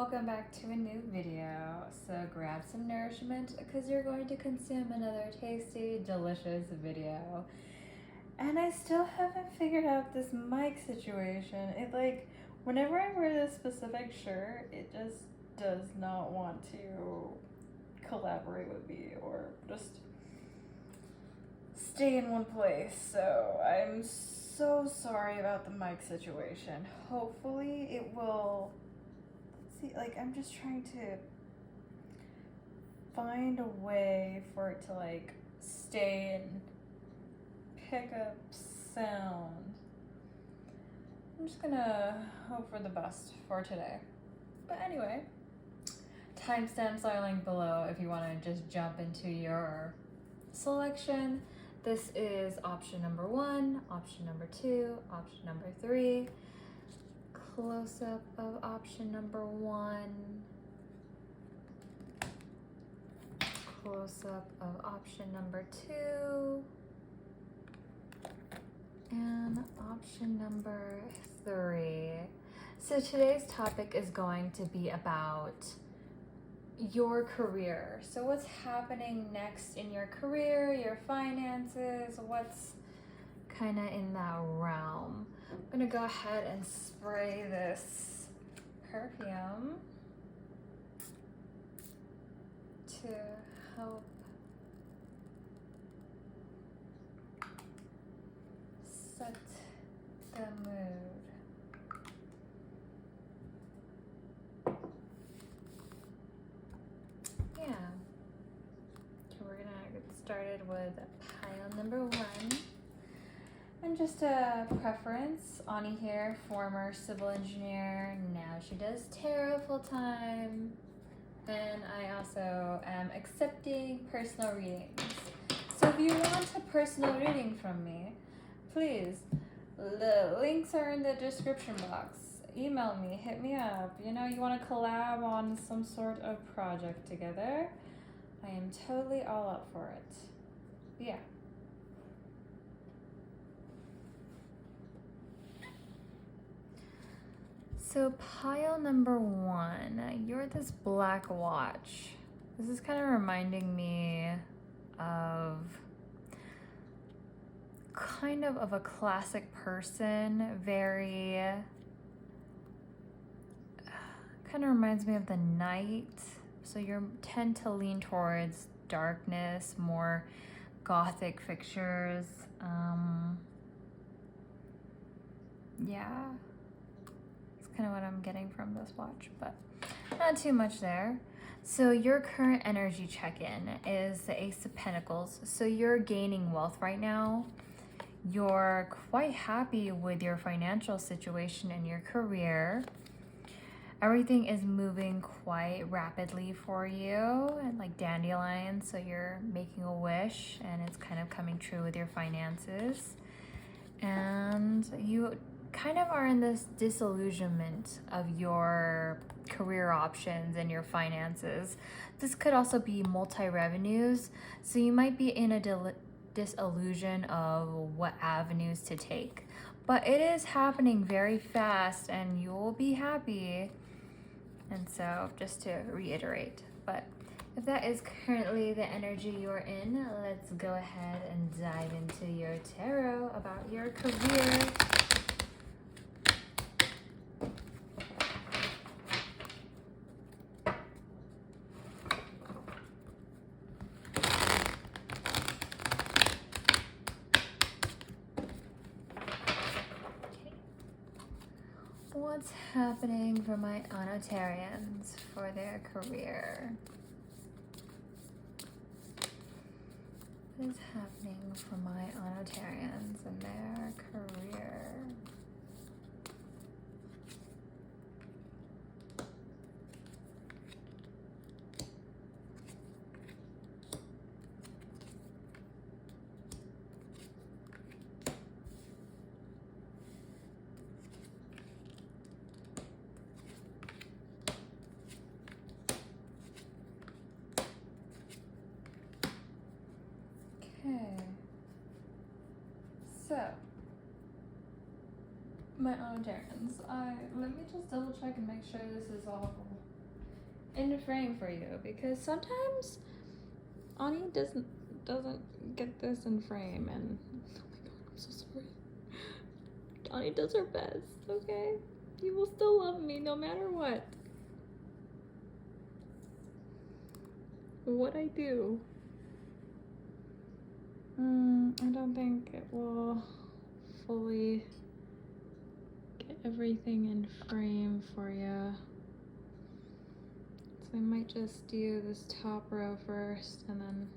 welcome back to a new video. So grab some nourishment because you're going to consume another tasty, delicious video. And I still haven't figured out this mic situation. Whenever I wear this specific shirt, it just does not want to collaborate with me or just stay in one place. So I'm so sorry about the mic situation. Hopefully it will, I'm just trying to find a way for it to stay and pick up sound. I'm just gonna hope for the best for today. But anyway, timestamps are linked below if you want to just jump into your selection. This is option number 1, option number 2, option number 3, close-up of option number 1, close-up of option number 2, and option number 3. So today's topic is going to be about your career. So what's happening next in your career, your finances, what's kind of in that realm. I'm gonna go ahead and spray this perfume to help set the mood. Yeah. So we're gonna get started with pile number 1. And just a preference, Ani here, former civil engineer, now she does tarot full time. And I also am accepting personal readings. So if you want a personal reading from me, please, the links are in the description box. Email me, hit me up. You want to collab on some sort of project together. I am totally all up for it. Yeah. So pile number 1, you're this black watch. This is kind of reminding me of kind of a classic person, very, kind of reminds me of the night. So you tend to lean towards darkness, more gothic fixtures. Yeah. Kind of what I'm getting from this watch, but not too much there. So your current energy check-in is the Ace of Pentacles. So you're gaining wealth right now. You're quite happy with your financial situation and your career. Everything is moving quite rapidly for you, and like dandelion. So you're making a wish and it's kind of coming true with your finances. And you kind of are in this disillusionment of your career options and your finances. This could also be multi-revenues, so you might be in a disillusion of what avenues to take. But it is happening very fast and you will be happy. And so just to reiterate, but if that is currently the energy you're in, let's go ahead and dive into your tarot about your career. What's happening for my Anotarians for their career? What is happening for my Anotarians in their career? Okay, so my Anotarians, let me just double check and make sure this is all in frame for you, because sometimes Ani doesn't get this in frame, and oh my god, I'm so sorry. Ani does her best, okay? You will still love me no matter what I do. I don't think it will fully get everything in frame for you. So I might just do this top row first, and then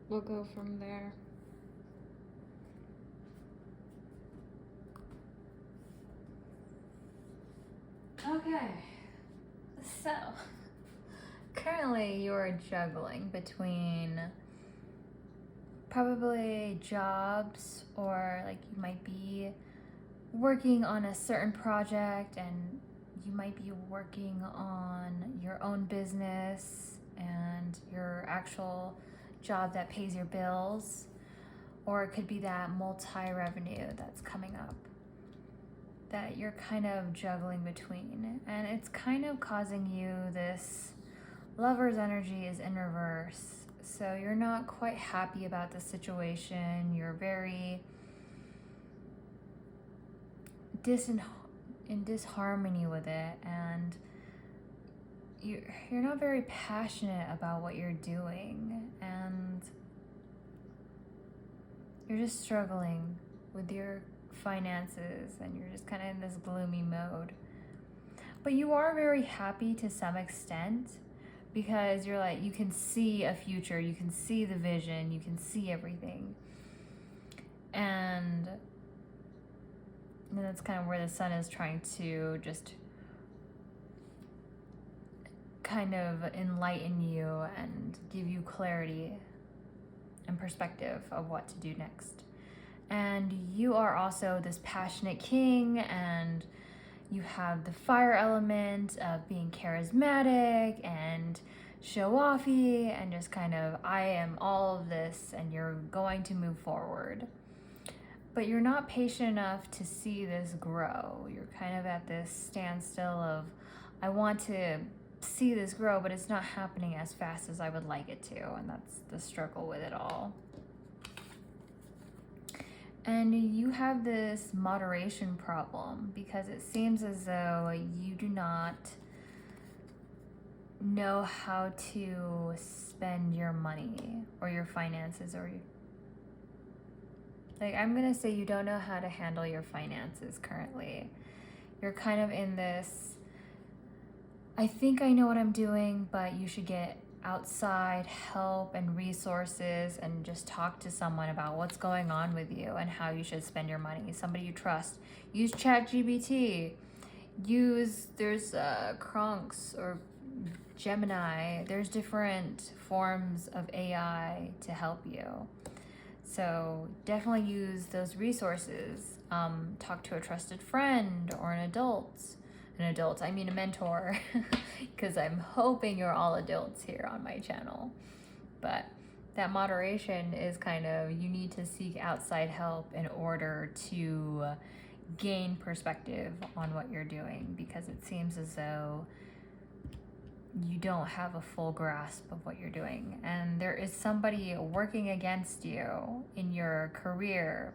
we'll go from there. Okay, so currently you're juggling between probably jobs, or like you might be working on a certain project, and you might be working on your own business and your actual job that pays your bills, or it could be that multi-revenue that's coming up that you're kind of juggling between, and it's kind of causing you this Lover's energy is in reverse. So you're not quite happy about the situation. You're very in disharmony with it, and you're not very passionate about what you're doing, and you're just struggling with your finances, and you're just kind of in this gloomy mode. But you are very happy to some extent, because you're like, you can see a future, you can see the vision, you can see everything. And that's kind of where the sun is trying to just kind of enlighten you and give you clarity and perspective of what to do next. And you are also this passionate king, and you have the fire element of being charismatic and show-offy, and just kind of, I am all of this, and you're going to move forward. But you're not patient enough to see this grow. You're kind of at this standstill of, I want to see this grow, but it's not happening as fast as I would like it to, and that's the struggle with it all. And you have this moderation problem, because it seems as though you do not know how to spend your money or your finances, or like, I'm gonna say you don't know how to handle your finances currently. You're kind of in this, I think I know what I'm doing, but you should get outside help and resources, and just talk to someone about what's going on with you and how you should spend your money. Somebody you trust. Use ChatGPT. There's Kronks or Gemini. There's different forms of AI to help you. So definitely use those resources. Talk to a trusted friend or an adult. I mean a mentor, because I'm hoping you're all adults here on my channel. But that moderation is kind of, you need to seek outside help in order to gain perspective on what you're doing, because it seems as though you don't have a full grasp of what you're doing, and there is somebody working against you in your career,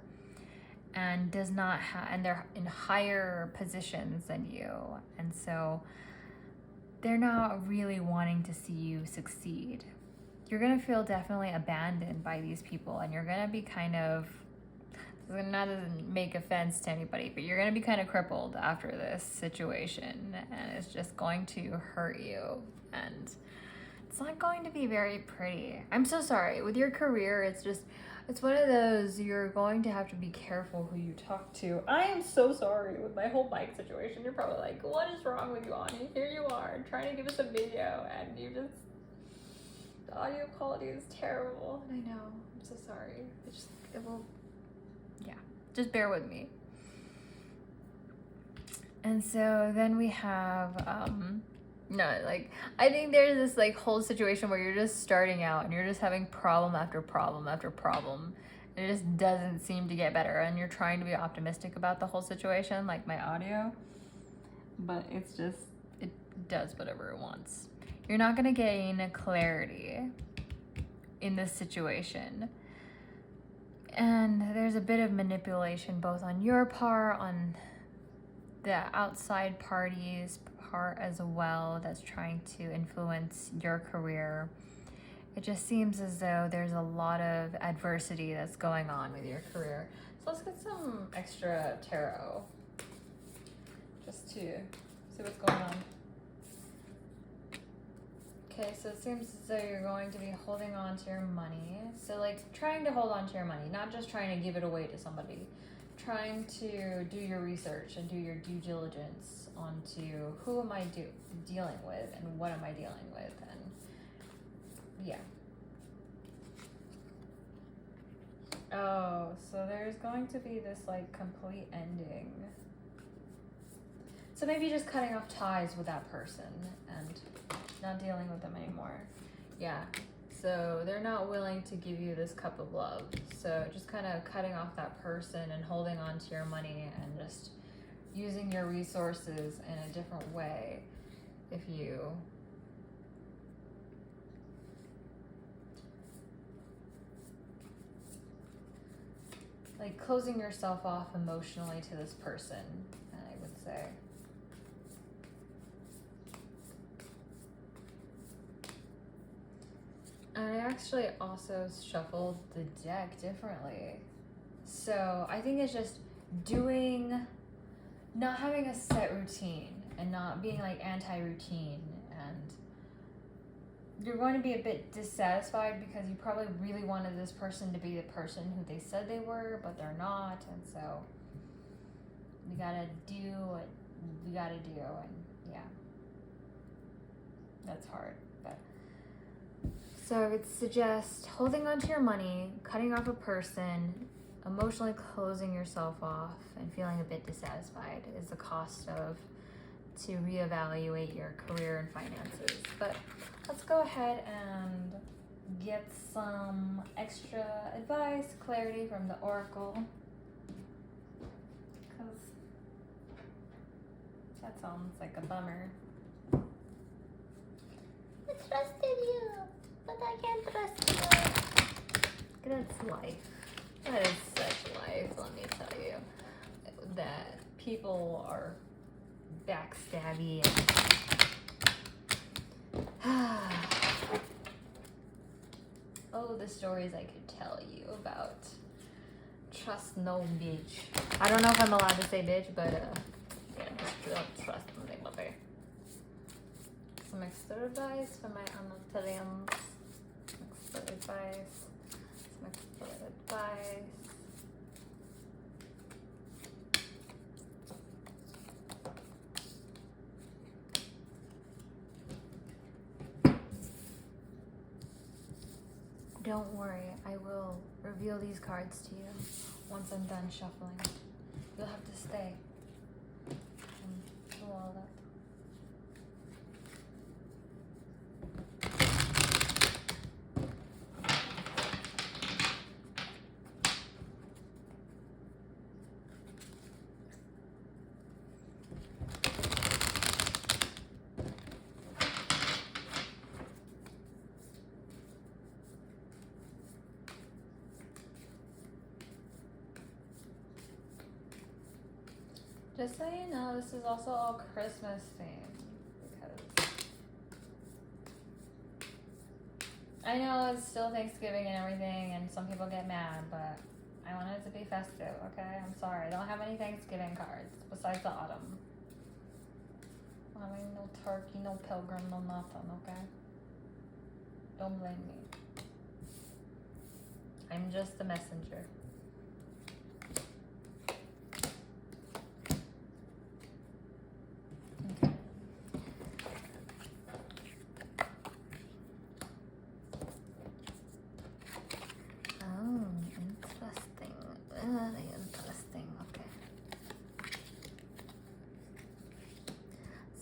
and does not have, and they're in higher positions than you, and so they're not really wanting to see you succeed. You're gonna feel definitely abandoned by these people, and you're gonna be kind of, not to make offense to anybody, but you're gonna be kind of crippled after this situation, and it's just going to hurt you, and it's not going to be very pretty. I'm so sorry. With your career, it's one of those, you're going to have to be careful who you talk to. I am so sorry with my whole mic situation. You're probably like, what is wrong with you, Ani? Here you are trying to give us a video, and the audio quality is terrible. I know, I'm so sorry. Just bear with me. And so then we have, I think there's this whole situation where you're just starting out, and you're just having problem after problem after problem. And it just doesn't seem to get better, and you're trying to be optimistic about the whole situation, like my audio. but it's just, it does whatever it wants. You're not going to gain clarity in this situation. And there's a bit of manipulation both on your part, on the outside party's part as well, that's trying to influence your career. It just seems as though there's a lot of adversity that's going on with your career. So let's get some extra tarot just to see what's going on. Okay, so it seems as though you're going to be holding on to your money. So like trying to hold on to your money, not just trying to give it away to somebody. Trying to do your research and do your due diligence onto who am I dealing with and what am I dealing with, and yeah. Oh, so there's going to be this like complete ending. So maybe just cutting off ties with that person and not dealing with them anymore. Yeah. So they're not willing to give you this cup of love. So just kind of cutting off that person and holding on to your money and just using your resources in a different way. If you like closing yourself off emotionally to this person, I would say. I actually also shuffled the deck differently. So I think it's just not having a set routine and not being like anti-routine, and you're going to be a bit dissatisfied because you probably really wanted this person to be the person who they said they were, but they're not, and so you gotta do what you gotta do, and yeah, that's hard. But so I would suggest holding on to your money, cutting off a person, emotionally closing yourself off, and feeling a bit dissatisfied is the cost of to reevaluate your career and finances. But let's go ahead and get some extra advice, clarity from the Oracle, because that sounds like a bummer. I trusted you, but I can't trust you. That's life. That is such life, let me tell you. That people are backstabby and oh, the stories I could tell you about. Trust no bitch. I don't know if I'm allowed to say bitch, but yeah, just don't trust nobody. Some extra advice for my Anatolians. Extra advice. Some extra advice. Don't worry, I will reveal these cards to you once I'm done shuffling. You'll have to stay and do all that. Just so you know, this is also all Christmas themed, because I know it's still Thanksgiving and everything, and some people get mad, but I want it to be festive, okay? I'm sorry, I don't have any Thanksgiving cards besides the autumn. I mean, no turkey, no pilgrim, no nothing, okay? Don't blame me. I'm just the messenger.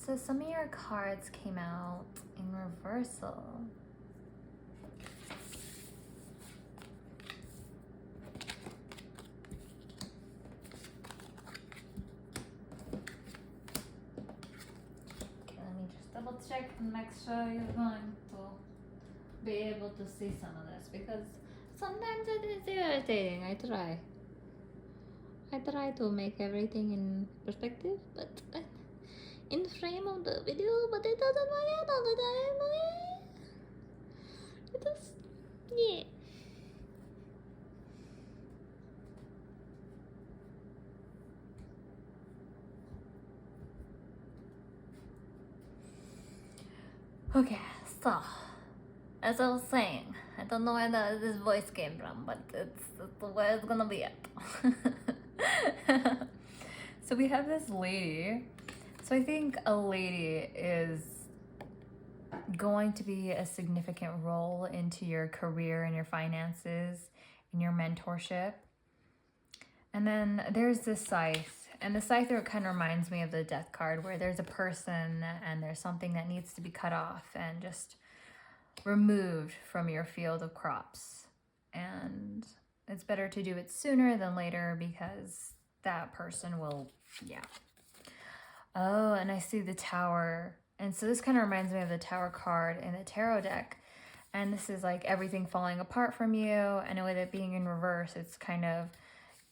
So some of your cards came out in reversal. double check and make sure you're going to be able to see some of this, because sometimes it is irritating. I try to make everything in perspective, but in frame of the video, but it doesn't work out all the time. Okay? It is, yeah. Okay, so as I was saying, I don't know where this voice came from, but it's where it's gonna be at. So we have this lady. So I think a lady is going to be a significant role into your career and your finances and your mentorship. And then there's this scythe. And the scythe kind of reminds me of the death card, where there's a person and there's something that needs to be cut off and just removed from your field of crops. And it's better to do it sooner than later, because that person will, yeah. Oh, and I see the Tower. And so this kind of reminds me of the Tower card in the tarot deck. And this is like everything falling apart from you. And with it being in reverse, it's kind of,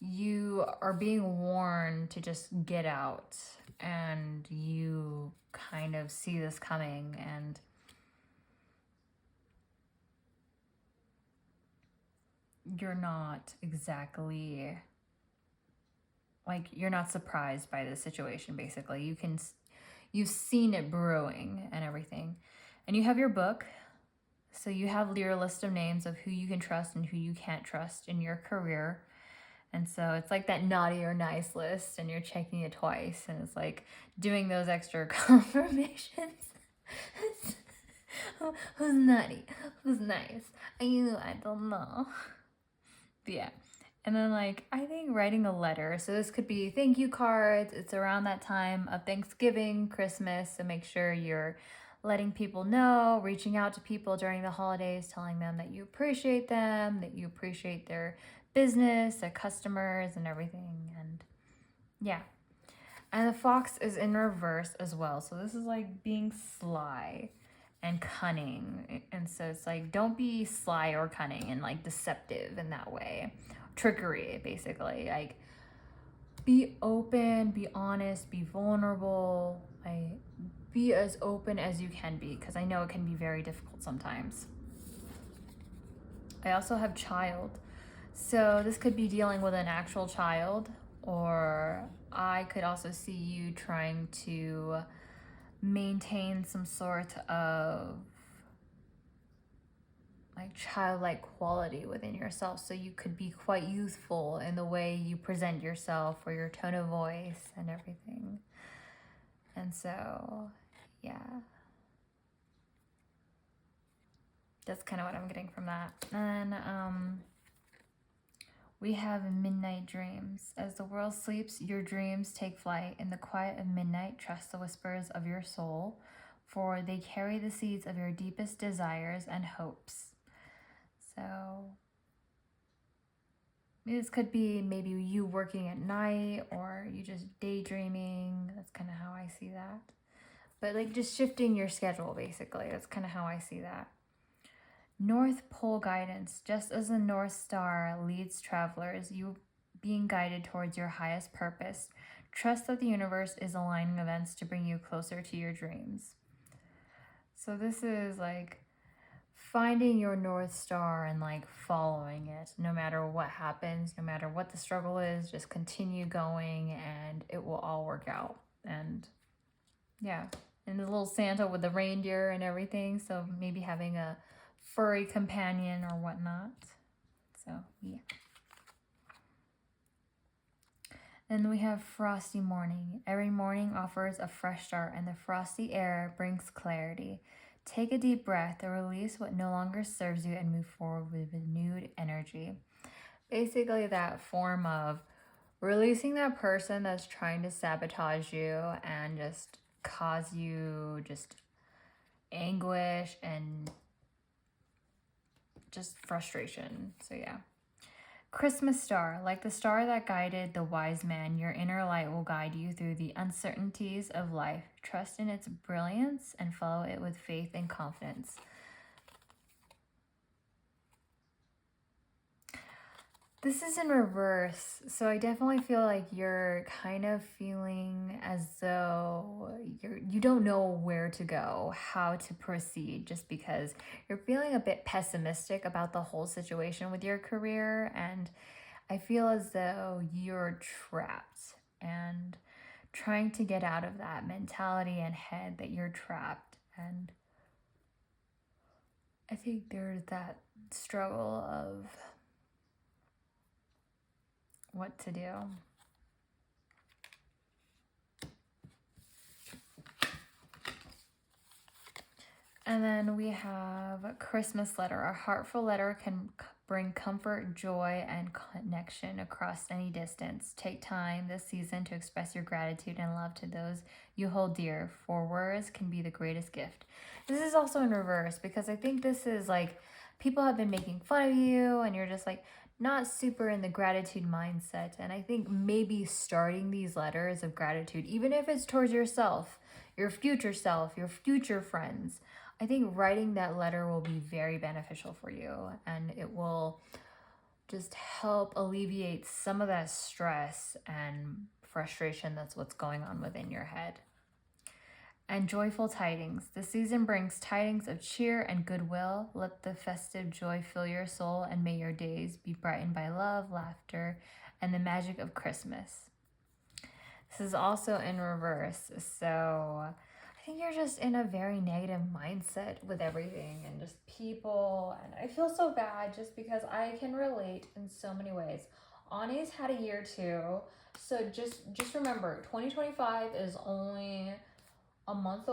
you are being warned to just get out. And you kind of see this coming, and you're not exactly, like, you're not surprised by the situation, basically. You've seen it brewing and everything. And you have your book. So you have your list of names of who you can trust and who you can't trust in your career. And so it's like that naughty or nice list, and you're checking it twice, and it's like doing those extra confirmations. Who's naughty? Who's nice? I don't know. But yeah. And then, like, I think writing a letter. So this could be thank you cards. It's around that time of Thanksgiving, Christmas. So make sure you're letting people know, reaching out to people during the holidays, telling them that you appreciate them, that you appreciate their business, their customers, and everything. And yeah. And the fox is in reverse as well. So this is like being sly and cunning. And so it's like, don't be sly or cunning and like deceptive in that way. Trickery, basically. Like, be open, be honest, be vulnerable. Like, be as open as you can be, because I know it can be very difficult sometimes. I also have child. So this could be dealing with an actual child, or I could also see you trying to maintain some sort of like childlike quality within yourself. So you could be quite youthful in the way you present yourself, or your tone of voice and everything. And so, yeah. That's kind of what I'm getting from that. And we have midnight dreams. As the world sleeps, your dreams take flight. In the quiet of midnight, trust the whispers of your soul, for they carry the seeds of your deepest desires and hopes. So this could be maybe you working at night, or you just daydreaming. That's kind of how I see that. But like just shifting your schedule, basically. That's kind of how I see that. North Pole guidance. Just as the North Star leads travelers, you being guided towards your highest purpose. Trust that the universe is aligning events to bring you closer to your dreams. So this is like finding your North Star and like following it. No matter what happens, no matter what the struggle is, just continue going and it will all work out. And yeah. And the little Santa with the reindeer and everything. So maybe having a furry companion or whatnot. So yeah. Then we have frosty morning. Every morning offers a fresh start, and the frosty air brings clarity. Take a deep breath and release what no longer serves you, and move forward with renewed energy. Basically that form of releasing that person that's trying to sabotage you and just cause you just anguish and just frustration. So yeah. Christmas star, like the star that guided the wise man, your inner light will guide you through the uncertainties of life. Trust in its brilliance and follow it with faith and confidence. This is in reverse, so I definitely feel like you're kind of feeling as though you don't know where to go, how to proceed, just because you're feeling a bit pessimistic about the whole situation with your career, and I feel as though you're trapped and trying to get out of that mentality and head that you're trapped. And I think there's that struggle of what to do. And then we have a Christmas letter. A heartful letter can bring comfort, joy, and connection across any distance. Take time this season to express your gratitude and love to those you hold dear, for words can be the greatest gift. This is also in reverse, because I think this is like people have been making fun of you and you're just like not super in the gratitude mindset. And I think maybe starting these letters of gratitude, even if it's towards yourself, your future friends, I think writing that letter will be very beneficial for you, and it will just help alleviate some of that stress and frustration that's what's going on within your head. And joyful tidings. The season brings tidings of cheer and goodwill. Let the festive joy fill your soul, and may your days be brightened by love, laughter, and the magic of Christmas. This is also in reverse, so I think you're just in a very negative mindset with everything and just people, and I feel so bad just because I can relate in so many ways. Ani's had a year too, so just remember, 2025 is only a month.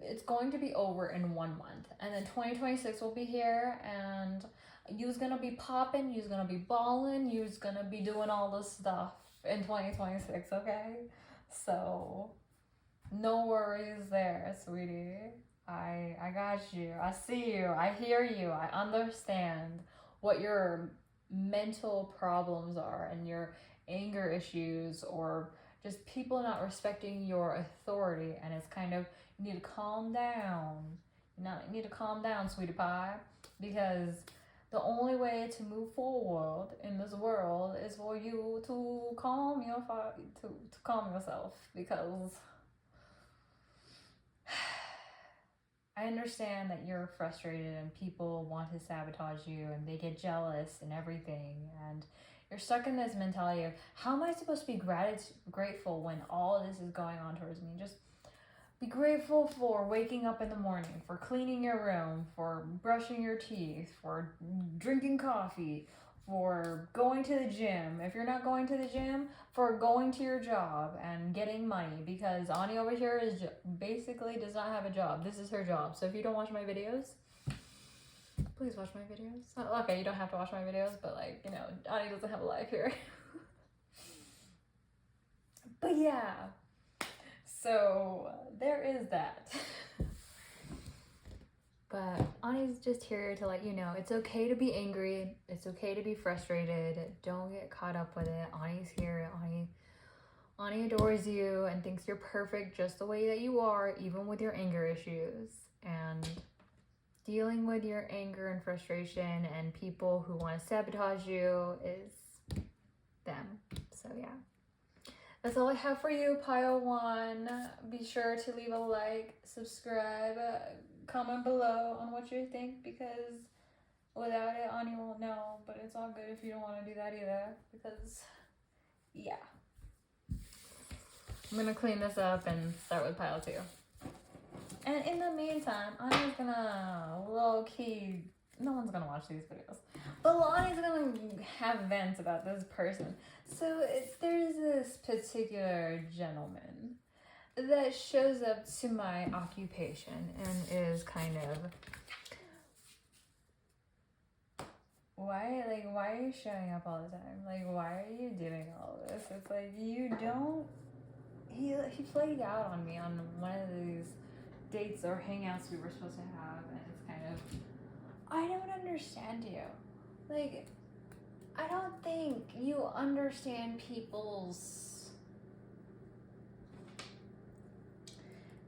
It's going to be over in 1 month, and then 2026 will be here, and you's gonna be popping, you's gonna be balling, you's gonna be doing all this stuff in 2026, okay? So no worries there, sweetie. I got you. I see you. I hear you. I understand what your mental problems are and your anger issues, or just people not respecting your authority, and it's kind of, you need to calm down. You need to calm down, sweetie pie, because the only way to move forward in this world is for you to calm to calm yourself, because I understand that you're frustrated and people want to sabotage you and they get jealous and everything, and you're stuck in this mentality of, how am I supposed to be grateful when all of this is going on towards me? Just be grateful for waking up in the morning, for cleaning your room, for brushing your teeth, for drinking coffee, for going to the gym. If you're not going to the gym, for going to your job and getting money, because Ani over here is basically does not have a job. This is her job. So if you don't watch my videos, please watch my videos. Okay, you don't have to watch my videos, but like, you know, Ani doesn't have a life here. But yeah, so there is that. But Ani's just here to let you know it's okay to be angry. It's okay to be frustrated. Don't get caught up with it. Ani's here. Ani adores you and thinks you're perfect just the way that you are, even with your anger issues. And dealing with your anger and frustration and people who want to sabotage you is them. So yeah. That's all I have for you, Pile 1. Be sure to leave a like, subscribe, comment below on what you think, because without it, Ani won't know. But it's all good if you don't want to do that either, because yeah. I'm gonna clean this up and start with Pile 2. And in the meantime, Ani's gonna low-key, no one's gonna watch these videos, but Ani's gonna have vents about this person. So there's this particular gentleman that shows up to my occupation and is kind of, why are you showing up all the time? Like, why are you doing all this? It's like, you don't, he played out on me on one of these dates or hangouts we were supposed to have, and it's kind of, I don't understand you. Like, I don't think you understand people's...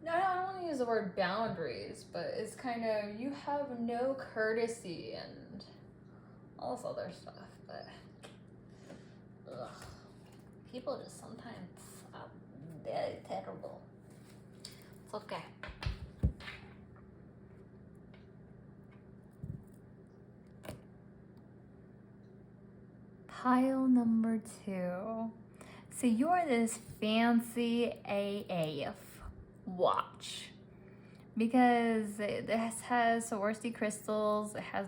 No, I don't want to use the word boundaries, but it's kind of, you have no courtesy and all this other stuff, but ugh. People just sometimes are very terrible. It's okay. Pile number 2. So you're this fancy AF watch because this has Swarovski crystals, it has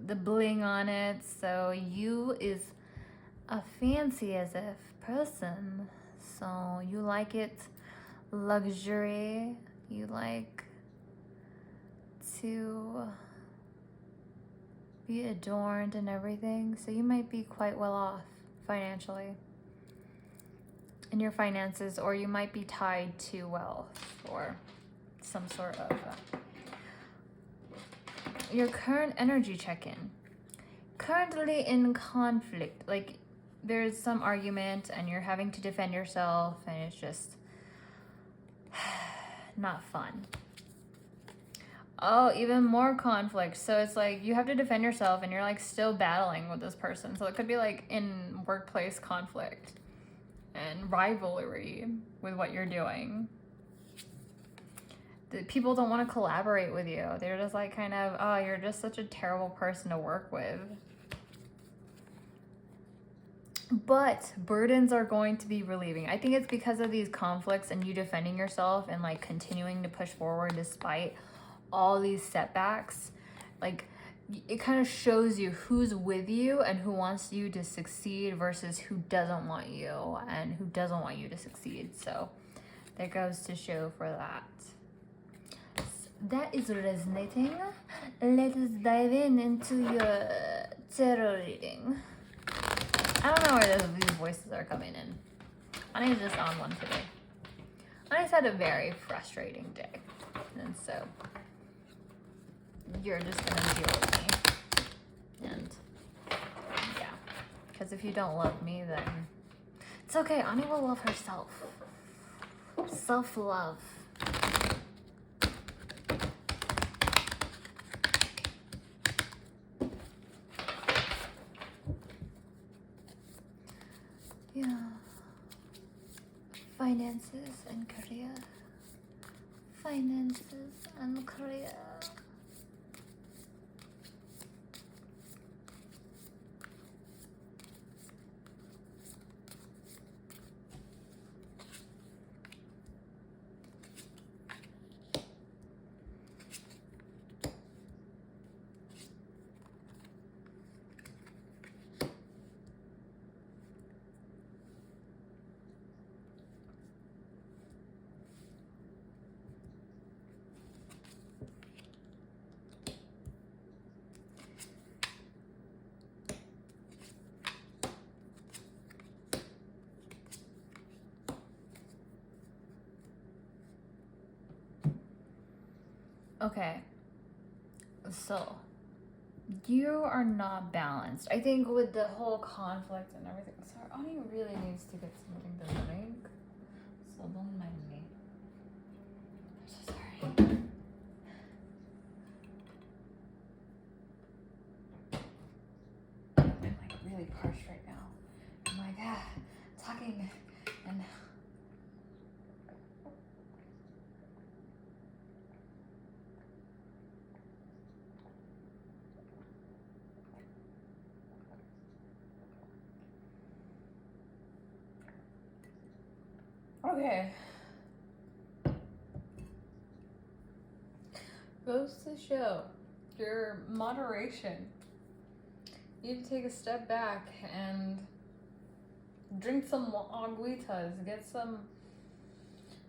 the bling on it, so you is a fancy as if person. So you like it luxury, you like to be adorned and everything, so you might be quite well off financially in your finances, or you might be tied to wealth or some sort of your current energy check-in. Currently in conflict, like there's some argument and you're having to defend yourself and it's just not fun. Oh, even more conflict. So it's like you have to defend yourself and you're like still battling with this person. So it could be like in workplace conflict and rivalry with what you're doing. The people don't want to collaborate with you. They're just like kind of, oh, you're just such a terrible person to work with. But burdens are going to be relieving. I think it's because of these conflicts and you defending yourself and like continuing to push forward despite all these setbacks. Like it kind of shows you who's with you and who wants you to succeed versus who doesn't want you and who doesn't want you to succeed. So that goes to show for that. That is resonating. Let us dive into your tarot reading. I don't know where these voices are coming in. Ani's just on one today. Ani's had a very frustrating day. And so you're just gonna deal with me. And yeah. Because if you don't love me, then it's okay. Ani will love herself. Self-love. Yeah. Finances and career. Finances and career. Okay, so you are not balanced. I think with the whole conflict and everything. Sorry, Ani really needs to get something to drink, so don't mind me. I'm so sorry. I'm like really parched right now. I'm like talking and. Okay. Goes to show your moderation. You need to take a step back and drink some agüitas. Get some,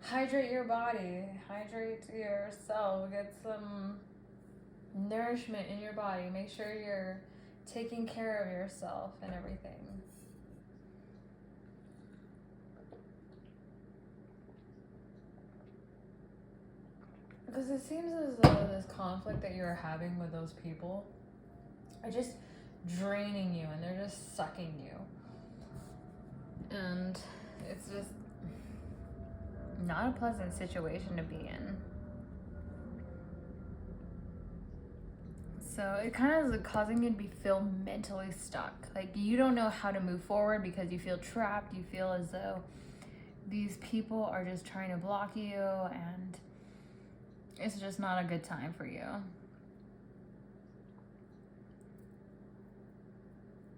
hydrate your body, hydrate yourself, get some nourishment in your body. Make sure you're taking care of yourself and everything. Because it seems as though this conflict that you're having with those people, draining you and they're just sucking you. And it's just not a pleasant situation to be in. So it kind of is causing you to feel mentally stuck. Like you don't know how to move forward because you feel trapped. You feel as though these people are just trying to block you, and it's just not a good time for you.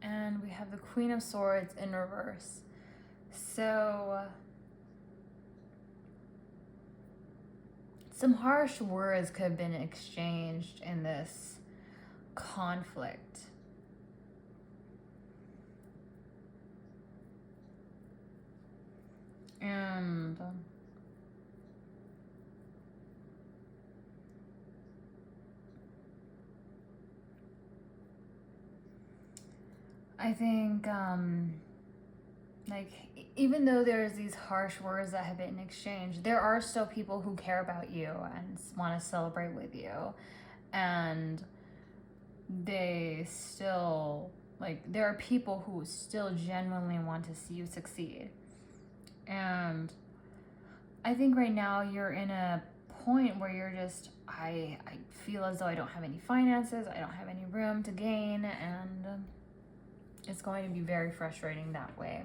And we have the Queen of Swords in reverse. So some harsh words could have been exchanged in this conflict. And I think like even though there's these harsh words that have been exchanged, there are still people who care about you and want to celebrate with you, and they still, like, there are people who still genuinely want to see you succeed. And I think right now you're in a point where you're just, I feel as though I don't have any finances, I don't have any room to gain, and it's going to be very frustrating that way.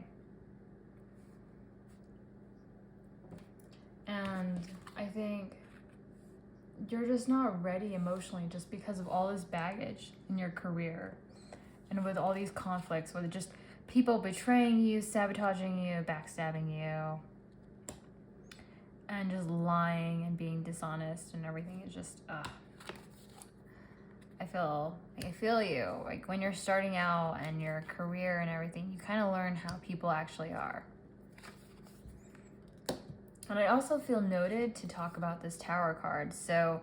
And I think you're just not ready emotionally just because of all this baggage in your career and with all these conflicts with just people betraying you, sabotaging you, backstabbing you, and just lying and being dishonest and everything is just, I feel you. Like when you're starting out and your career and everything, you kind of learn how people actually are. And I also feel noted to talk about this Tower card. So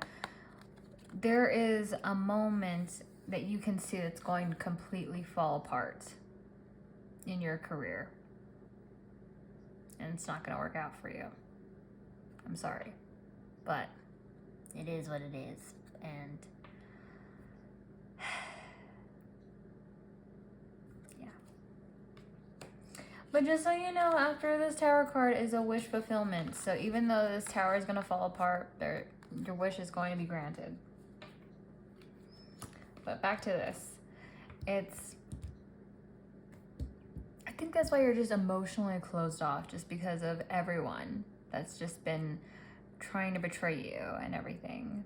there is a moment that you can see that's going to completely fall apart in your career. And it's not going to work out for you. I'm sorry. But it is what it is. And but just so you know, after this Tower card is a wish fulfillment. So even though this tower is going to fall apart, your wish is going to be granted. But back to this. I think that's why you're just emotionally closed off, just because of everyone that's just been trying to betray you and everything.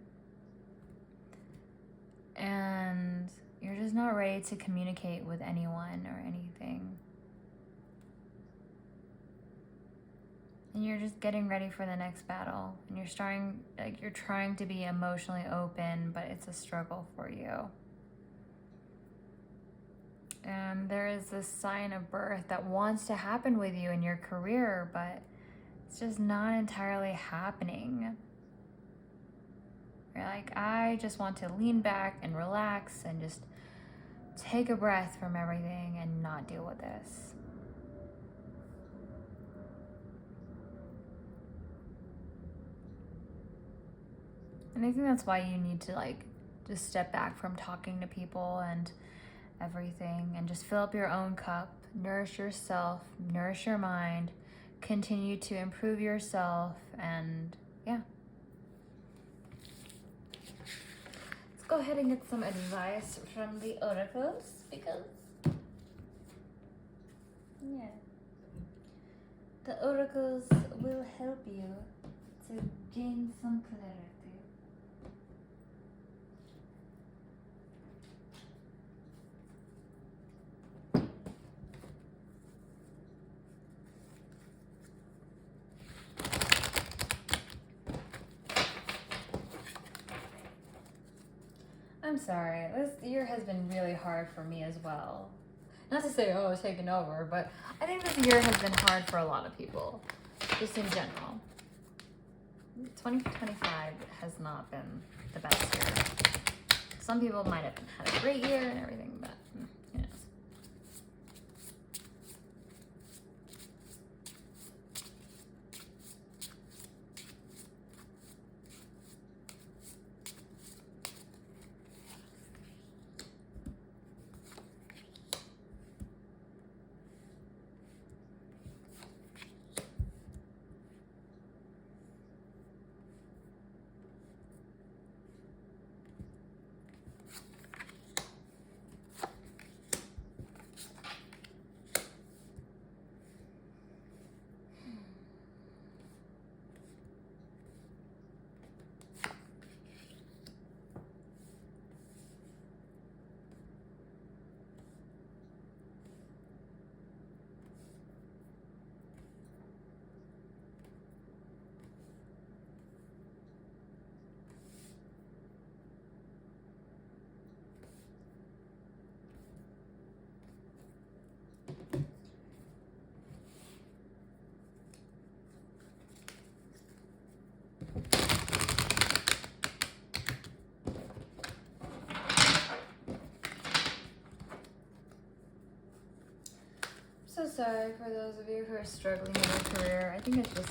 And you're just not ready to communicate with anyone or anything. And you're just getting ready for the next battle. And you're trying to be emotionally open, but it's a struggle for you. And there is this sign of birth that wants to happen with you in your career, but it's just not entirely happening. You're like, I just want to lean back and relax and just take a breath from everything and not deal with this. And I think that's why you need to just step back from talking to people and everything and just fill up your own cup, nourish yourself, nourish your mind, continue to improve yourself, and yeah. Let's go ahead and get some advice from the oracles because, yeah, the oracles will help you to gain some clarity. I'm sorry, this year has been really hard for me as well. Not to say, oh, it's taken over, but I think this year has been hard for a lot of people, just in general. 2025 has not been the best year. Some people might have had a great year and everything, but who knows. sorry for those of you who are struggling in your career. I think it's just...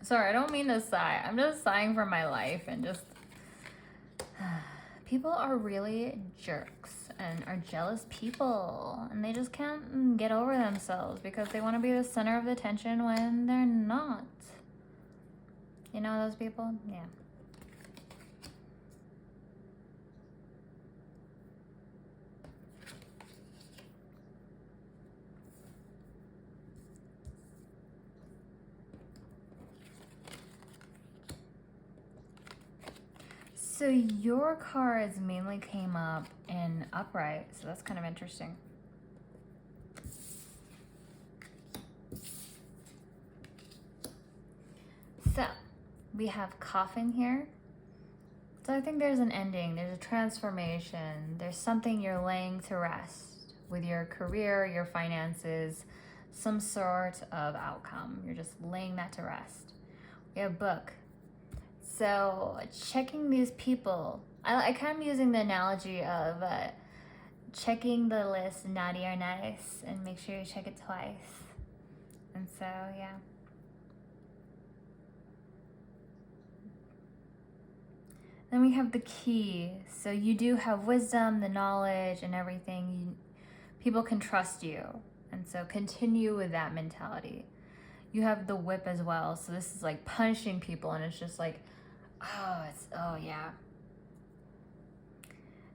Sorry, I don't mean to sigh. I'm just sighing for my life and just... People are really jerks and are jealous people. And they just can't get over themselves because they want to be the center of the attention when they're not. You know those people? Yeah. So your cards mainly came up in upright, so that's kind of interesting. So we have coffin here. So I think there's an ending, there's a transformation, there's something you're laying to rest with your career, your finances, some sort of outcome. You're just laying that to rest. We have book. So checking these people, I kind of using the analogy of checking the list naughty or nice and make sure you check it twice. And so, yeah. Then we have the key. So you do have wisdom, the knowledge, and everything. People can trust you. And so continue with that mentality. You have the whip as well. So this is like punishing people, and it's just like, oh yeah.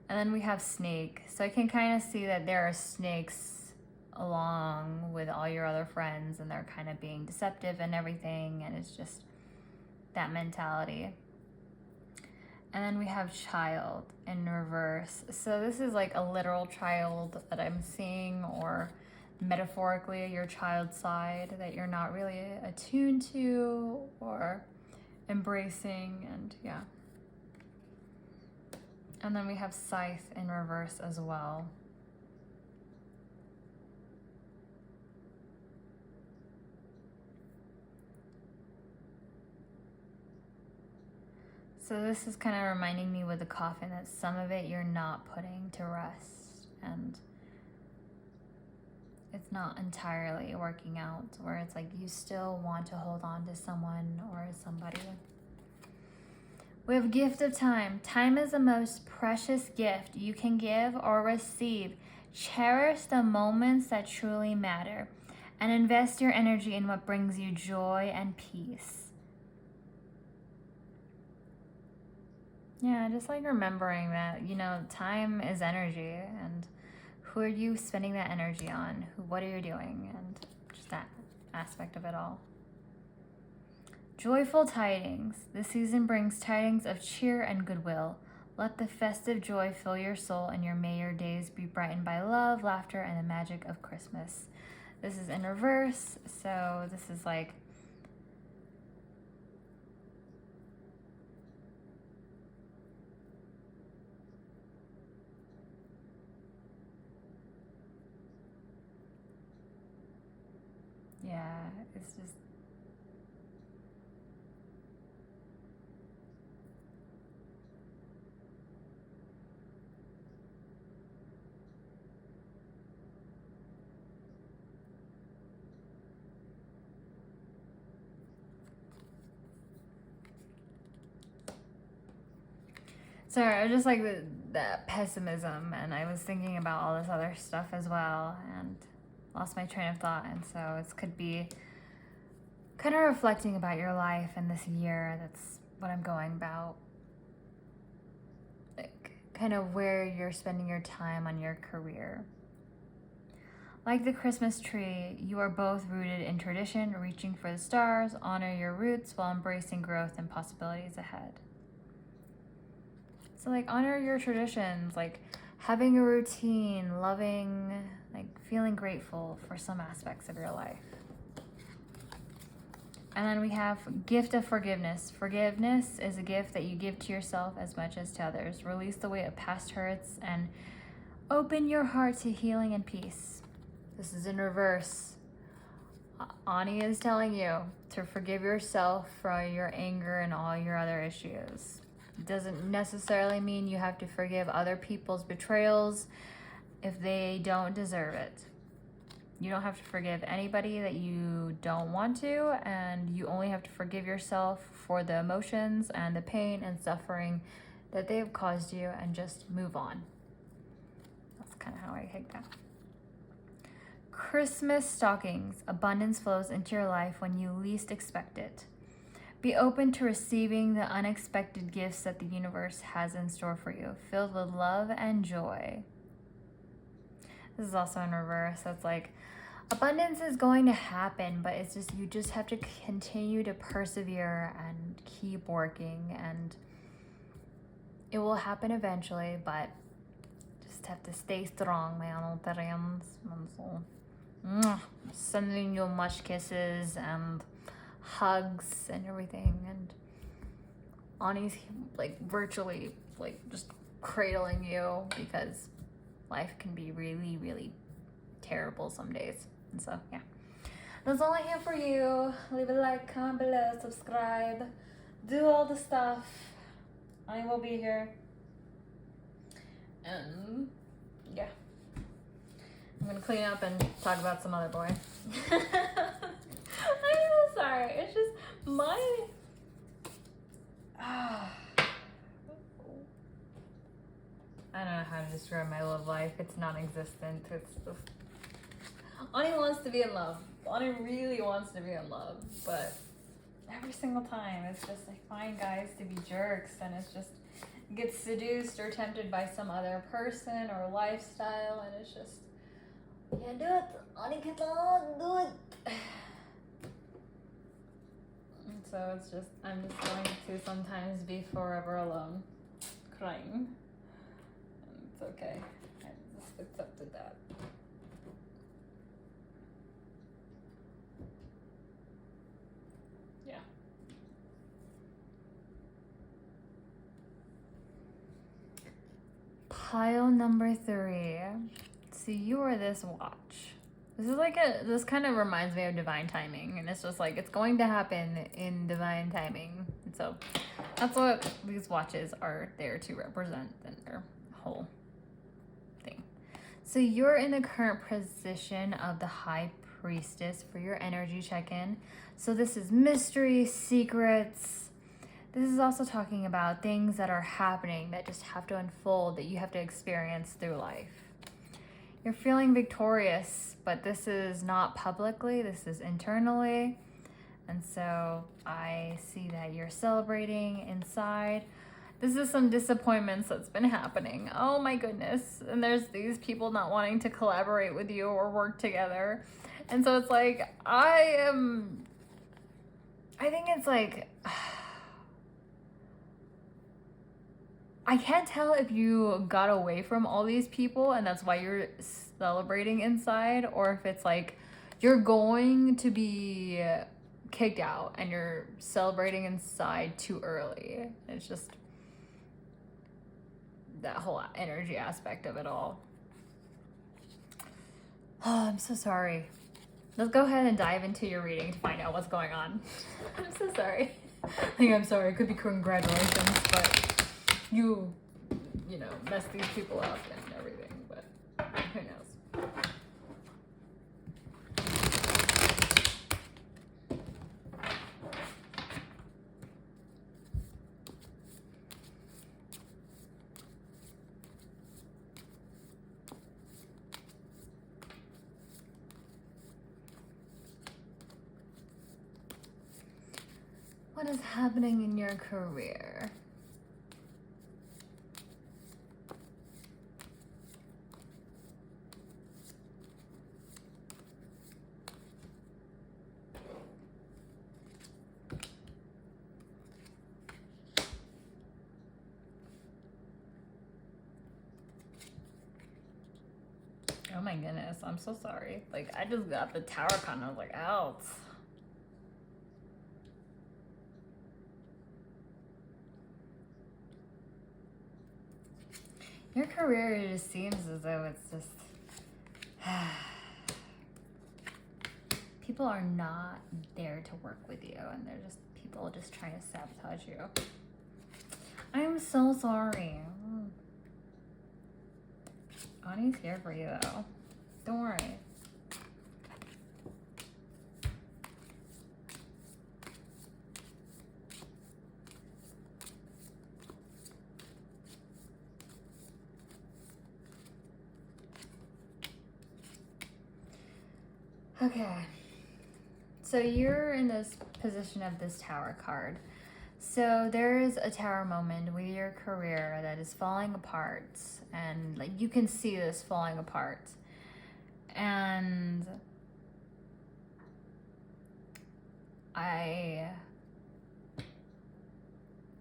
And then we have snake. So I can kind of see that there are snakes along with all your other friends, and they're kind of being deceptive and everything, and it's just that mentality. And then we have child in reverse. So this is like a literal child that I'm seeing, or metaphorically your child side that you're not really attuned to or embracing, and yeah. And then we have scythe in reverse as well. So this is kind of reminding me with the coffin that some of it you're not putting to rest, and it's not entirely working out, where it's like you still want to hold on to someone or somebody. We have gift of time. Time is the most precious gift you can give or receive. Cherish the moments that truly matter and invest your energy in what brings you joy and peace. Yeah, just like remembering that, you know, time is energy, and who are you spending that energy on? What are you doing? And just that aspect of it all. Joyful tidings. The season brings tidings of cheer and goodwill. Let the festive joy fill your soul, and may your days be brightened by love, laughter, and the magic of Christmas. This is in reverse, so this is like... yeah, it's just... Sorry, I just like that pessimism, and I was thinking about all this other stuff as well, and lost my train of thought. And so it could be kind of reflecting about your life and this year. That's what I'm going about. Like kind of where you're spending your time on your career. Like the Christmas tree, you are both rooted in tradition, reaching for the stars, honor your roots while embracing growth and possibilities ahead. So like honor your traditions, like having a routine, loving, like feeling grateful for some aspects of your life. And then we have gift of forgiveness. Forgiveness is a gift that you give to yourself as much as to others. Release the weight of past hurts and open your heart to healing and peace. This is in reverse. Ani is telling you to forgive yourself for your anger and all your other issues. It doesn't necessarily mean you have to forgive other people's betrayals if they don't deserve it. You don't have to forgive anybody that you don't want to, and you only have to forgive yourself for the emotions and the pain and suffering that they have caused you and just move on. That's kind of how I take that. Christmas stockings. Abundance flows into your life when you least expect it. Be open to receiving the unexpected gifts that the universe has in store for you, filled with love and joy. This is also in reverse. That's like, abundance is going to happen, but it's just, you just have to continue to persevere and keep working, and it will happen eventually, but just have to stay strong, my Anotarians. Sending you much kisses and hugs and everything, and Ani's like virtually like just cradling you, because life can be really, really terrible some days. And so yeah, that's all I have for you. Leave a like, comment below, subscribe, do all the stuff. I will be here, and yeah, I'm gonna clean up and talk about some other boy. I'm so sorry. It's just my I don't know how to describe my love life. It's non-existent. It's just, Ani wants to be in love. Ani really wants to be in love, but every single time it's just I find guys to be jerks, and it's just gets seduced or tempted by some other person or lifestyle, and it's just, can't do it. Ani can't do it. And so it's just, I'm just going to sometimes be forever alone, crying. And it's okay. I just accepted that. Yeah. Pile number 3. So you are this watch. This is like this kind of reminds me of divine timing, and it's just like, it's going to happen in divine timing. And so that's what these watches are there to represent in their whole thing. So you're in the current position of the High Priestess for your energy check-in. So this is mystery, secrets. This is also talking about things that are happening that just have to unfold, that you have to experience through life. You're feeling victorious, but this is not publicly, this is internally. And so I see that you're celebrating inside. This is some disappointments that's been happening. Oh my goodness. And there's these people not wanting to collaborate with you or work together. And so it's like, I think it's like, I can't tell if you got away from all these people and that's why you're celebrating inside, or if it's like you're going to be kicked out and you're celebrating inside too early. It's just that whole energy aspect of it all. Oh, I'm so sorry. Let's go ahead and dive into your reading to find out what's going on. I'm so sorry. I'm sorry. It could be congratulations, but you know, mess these people up and everything, but who knows. What is happening in your career? Oh my goodness, I'm so sorry. Like, I just got the Tower card and I was like, ouch. Your career, it just seems as though it's just... people are not there to work with you, and they're just people just trying to sabotage you. I'm so sorry. Ani's here for you, though. Don't worry. Okay. So you're in this position of this Tower card. So there is a Tower moment with your career that is falling apart, and like you can see this falling apart. And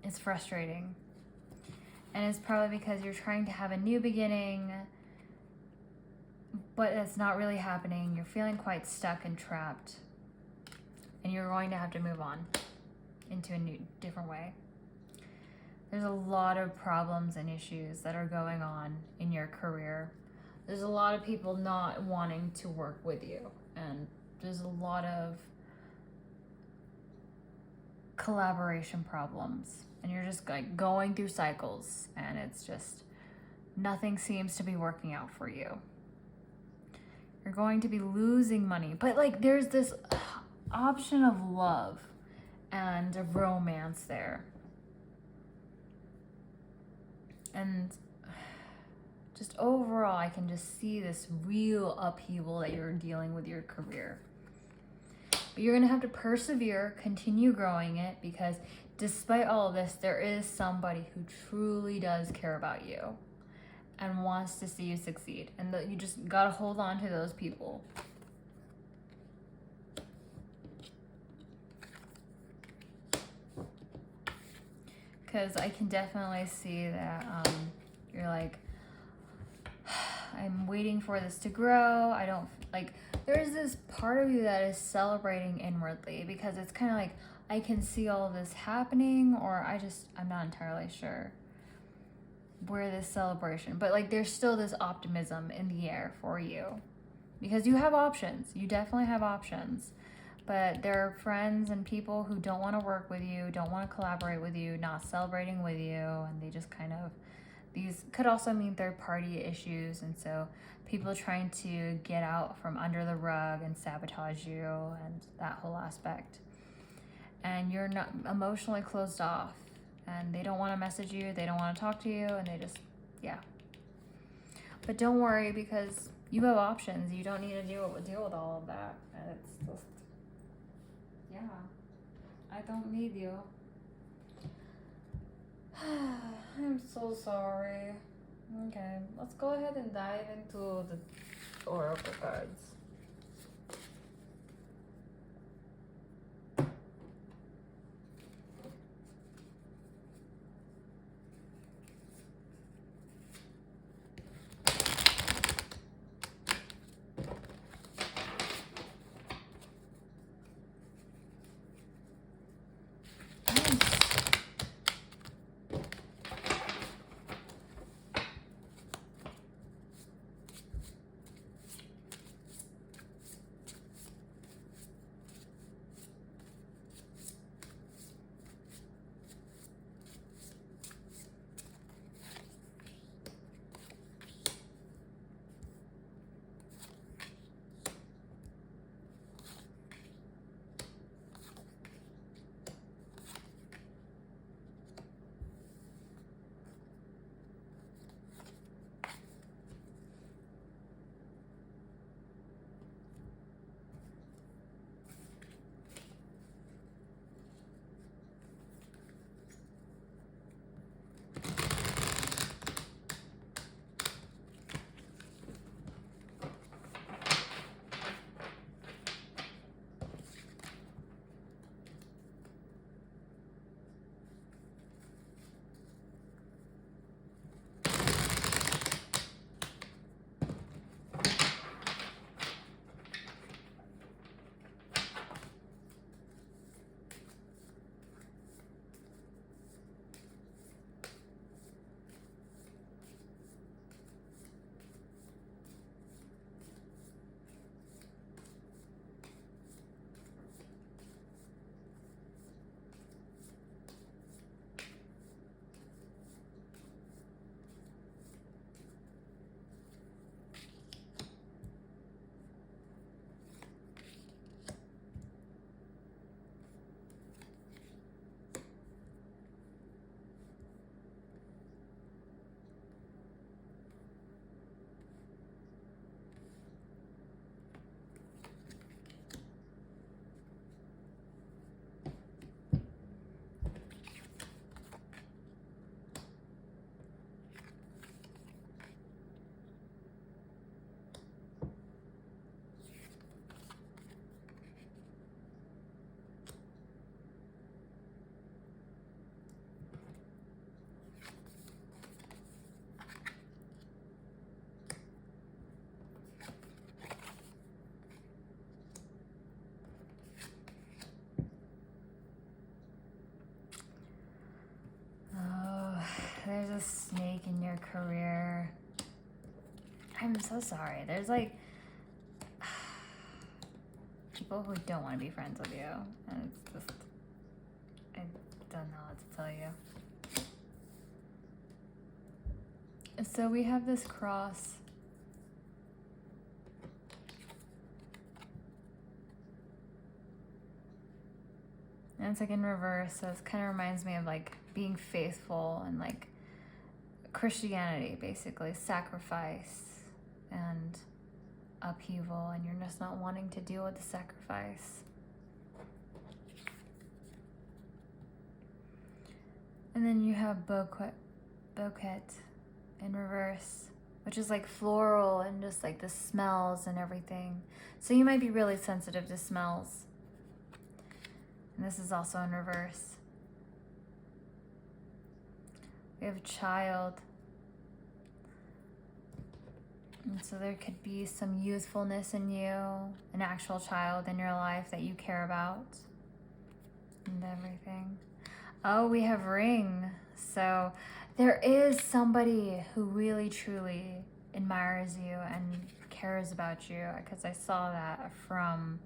it's frustrating. And it's probably because you're trying to have a new beginning, but it's not really happening. You're feeling quite stuck and trapped. And you're going to have to move on into a new, different way. There's a lot of problems and issues that are going on in your career. There's a lot of people not wanting to work with you. And there's a lot of collaboration problems. And you're just like going through cycles, and it's just, nothing seems to be working out for you. You're going to be losing money. But like there's this option of love and a romance there. And just overall, I can just see this real upheaval that you're dealing with your career. But you're gonna have to persevere, continue growing it, because despite all of this, there is somebody who truly does care about you and wants to see you succeed. And you just gotta hold on to those people. Because I can definitely see that you're like, I'm waiting for this to grow. I don't, like, there's this part of you that is celebrating inwardly, because it's kind of like, I can see all of this happening, or I'm not entirely sure where this celebration, but like there's still this optimism in the air for you, because you have options. You definitely have options. But there are friends and people who don't want to work with you, don't want to collaborate with you, not celebrating with you, and they just kind of, these could also mean third-party issues, and so people trying to get out from under the rug and sabotage you and that whole aspect. And you're not emotionally closed off, and they don't want to message you, they don't want to talk to you, and they just, yeah. But don't worry, because you have options. You don't need to deal with all of that, and it's just, yeah, I don't need you. I'm so sorry. Okay, let's go ahead and dive into the oracle cards. a snake in your career. I'm so sorry. There's like people who don't want to be friends with you. And it's just, I don't know what to tell you. So we have this cross. And it's like in reverse, so it kind of reminds me of like being faithful and like Christianity, basically, sacrifice and upheaval, and you're just not wanting to deal with the sacrifice. And then you have bouquet in reverse, which is like floral and just like the smells and everything. So you might be really sensitive to smells. And this is also in reverse. We have a child. And so there could be some youthfulness in you, an actual child in your life that you care about and everything. Oh, we have ring. So there is somebody who really truly admires you and cares about you, because I saw that from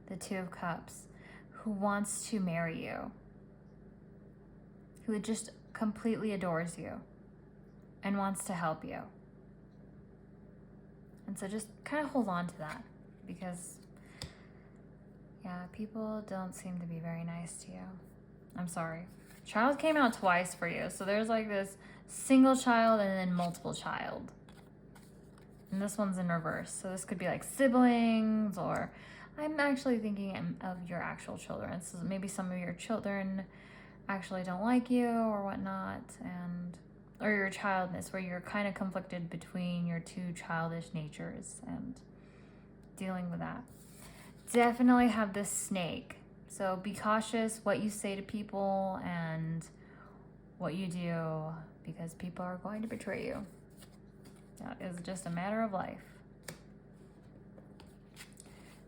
the Two of Cups, who wants to marry you, who just completely adores you and wants to help you. And so just kind of hold on to that, because yeah, people don't seem to be very nice to you. I'm sorry. Child came out twice for you. So there's like this single child and then multiple child. And this one's in reverse. So this could be like siblings, or I'm actually thinking of your actual children. So maybe some of your children actually don't like you or whatnot, or your childness, where you're kind of conflicted between your two childish natures and dealing with that. Definitely have this snake. So be cautious what you say to people and what you do, because people are going to betray you. That is just a matter of life.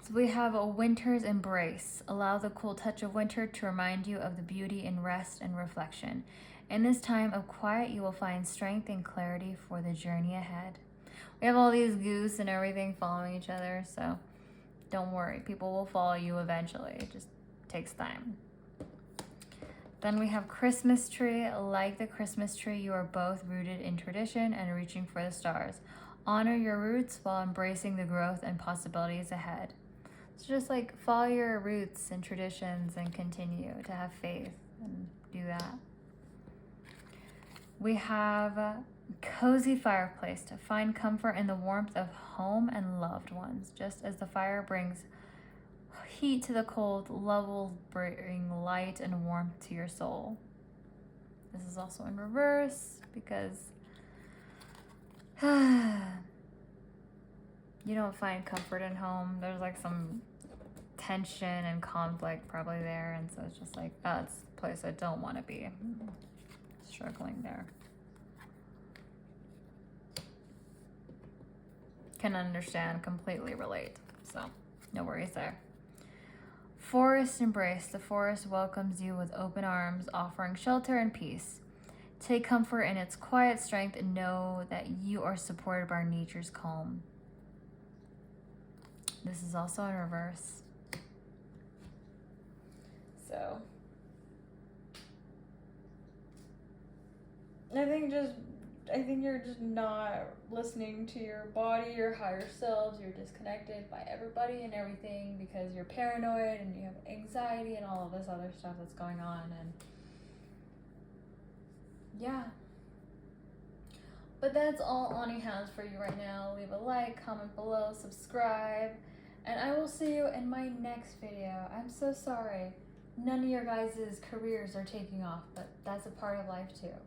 So we have a winter's embrace. Allow the cool touch of winter to remind you of the beauty in rest and reflection. In this time of quiet, you will find strength and clarity for the journey ahead. We have all these goose and everything following each other, so don't worry. People will follow you eventually. It just takes time. Then we have Christmas tree. Like the Christmas tree, you are both rooted in tradition and reaching for the stars. Honor your roots while embracing the growth and possibilities ahead. So just like follow your roots and traditions and continue to have faith and do that. We have a cozy fireplace to find comfort in the warmth of home and loved ones. Just as the fire brings heat to the cold, love will bring light and warmth to your soul. This is also in reverse, because you don't find comfort in home. There's like some tension and conflict probably there, and so it's just like, that's the place I don't want to be. Struggling there. Can understand, completely relate. So no worries there. Forest embrace. The forest welcomes you with open arms, offering shelter and peace. Take comfort in its quiet strength and know that you are supported by nature's calm. This is also in reverse. So I think you're just not listening to your body, your higher selves. You're disconnected by everybody and everything because you're paranoid and you have anxiety and all of this other stuff that's going on. And yeah. But that's all Ani has for you right now. Leave a like, comment below, subscribe, and I will see you in my next video. I'm so sorry. None of your guys' careers are taking off, but that's a part of life too.